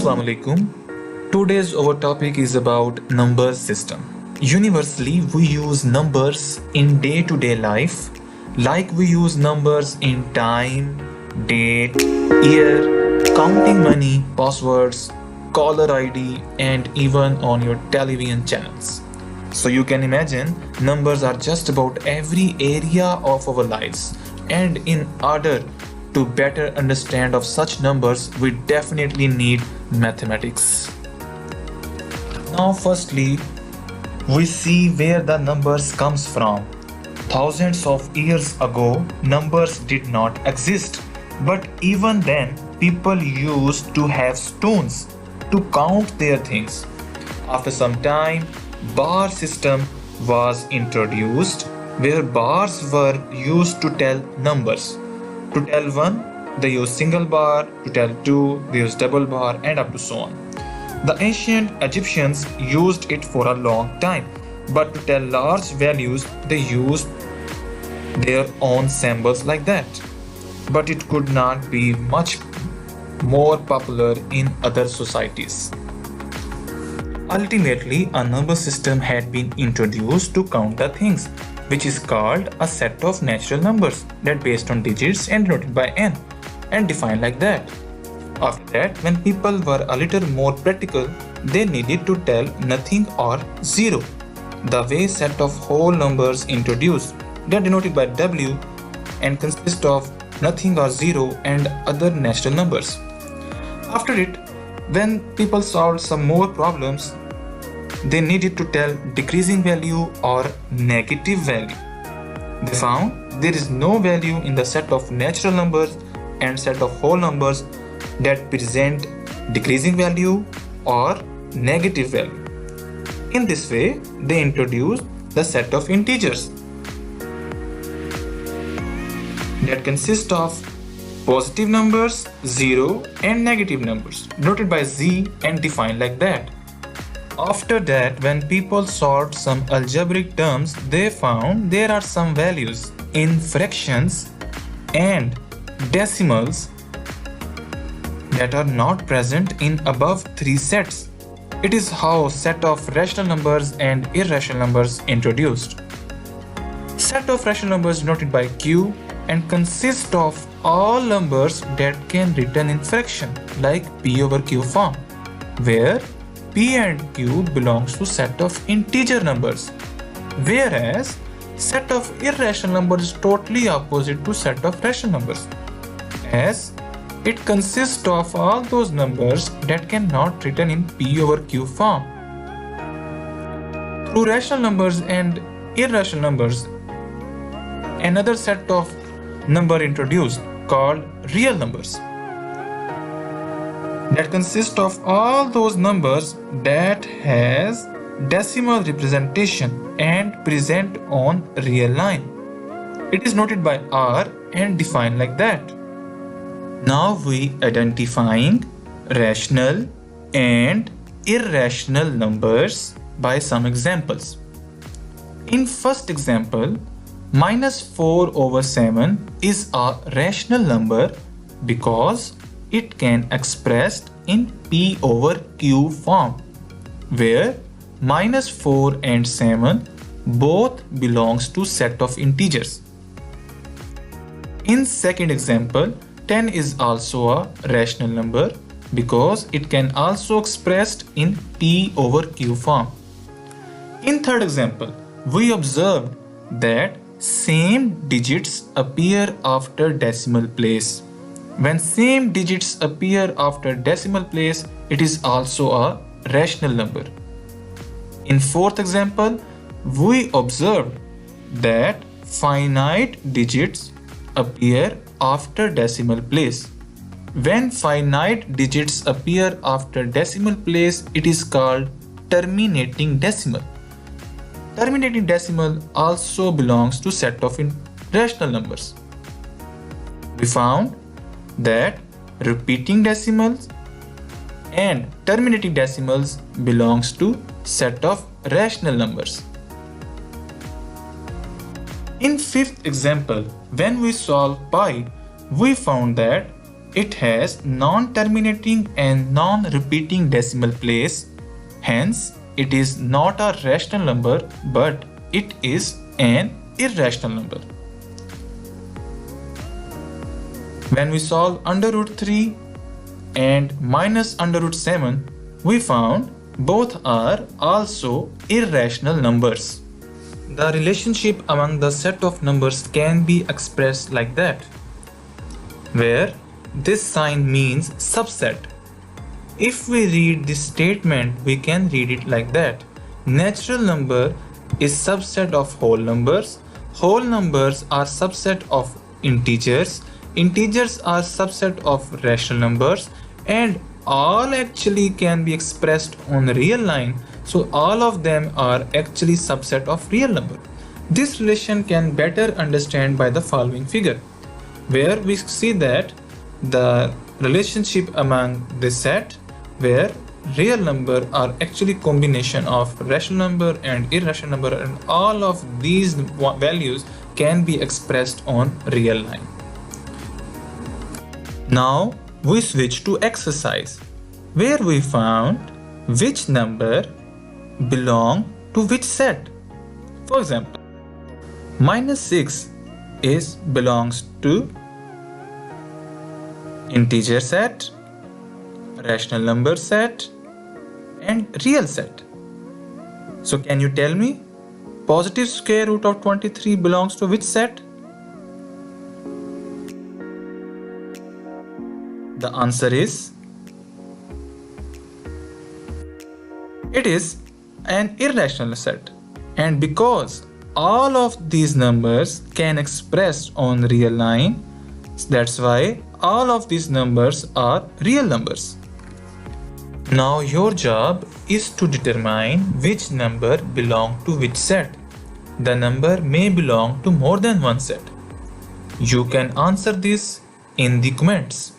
Assalamu alaikum. Today's our topic is about number system. Universally, we use numbers in day-to-day life, like we use numbers in time, date, year, counting money, passwords, caller ID, and even on your television channels. So you can imagine numbers are just about every area of our lives, and in order to better understand of such numbers, we definitely need mathematics. Now firstly, we see where the numbers comes from. Thousands of years ago, numbers did not exist, but even then people used to have stones to count their things. After some time, bar system was introduced where bars were used to tell numbers. To tell 1, they use single bar, to tell 2, they use double bar, and up to so on. The ancient Egyptians used it for a long time, but to tell large values, they used their own symbols like that. But it could not be much more popular in other societies. Ultimately, a number system had been introduced to count the things, which is called a set of natural numbers that based on digits and denoted by n and defined like that. After that, when people were a little more practical, they needed to tell nothing or zero. The way set of whole numbers introduced, they are denoted by w and consist of nothing or zero and other natural numbers. After it, when people solved some more problems, they needed to tell decreasing value or negative value. They found there is no value in the set of natural numbers and set of whole numbers that present decreasing value or negative value. In this way, they introduced the set of integers that consist of positive numbers, 0 and negative numbers, noted by z and defined like that. After that, when people solved some algebraic terms, they found there are some values in fractions and decimals that are not present in above 3 sets. It is how set of rational numbers and irrational numbers introduced. Set of rational numbers denoted by q and consist of all numbers that can written in fraction like p over q form, where p and q belongs to set of integer numbers, whereas set of irrational numbers is totally opposite to set of rational numbers, as it consists of all those numbers that cannot written in p over q form. Through rational numbers and irrational numbers, another set of number introduced called real numbers that consist of all those numbers that has decimal representation and present on real line. It is noted by r and defined like that. Now we identifying rational and irrational numbers by some examples. In first example, -4 over 7 is a rational number because it can expressed in p over q form, where -4 and 7 both belongs to set of integers. In second example, 10 is also a rational number because it can also expressed in p over q form. In third example, we observed that same digits appear after decimal place. When same digits appear after decimal place, it is also a rational number. In fourth example, we observed that finite digits appear after decimal place. When finite digits appear after decimal place, it is called terminating decimal. Terminating decimal also belongs to set of rational numbers. We found that repeating decimals and terminating decimals belongs to set of rational numbers. In fifth example, when we solve pi, we found that It has non-terminating and non-repeating decimal place. Hence, it is not a rational number, but it is an irrational number. When we solve under root 3 and minus under root 7, we found both are also irrational numbers. The relationship among the set of numbers can be expressed like that, where this sign means subset. If we read this statement, we can read it like that. Natural number is subset of whole numbers. Whole numbers are subset of integers. Integers are subset of rational numbers, and all actually can be expressed on a real line. So all of them are actually subset of real number. This relation can better understand by the following figure, where we see that the relationship among this set, where real number are actually combination of rational number and irrational number, and all of these values can be expressed on real line. Now we switch to exercise, where we found which number belong to which set. For example, -6 belongs to integer set, rational number set, and real set. So can you tell me positive square root of 23 belongs to which set? The answer is it is an irrational set, and because all of these numbers can express on real line, that's why all of these numbers are real numbers. Now your job is to determine which number belong to which set. The number may belong to more than one set. You can answer this in the comments.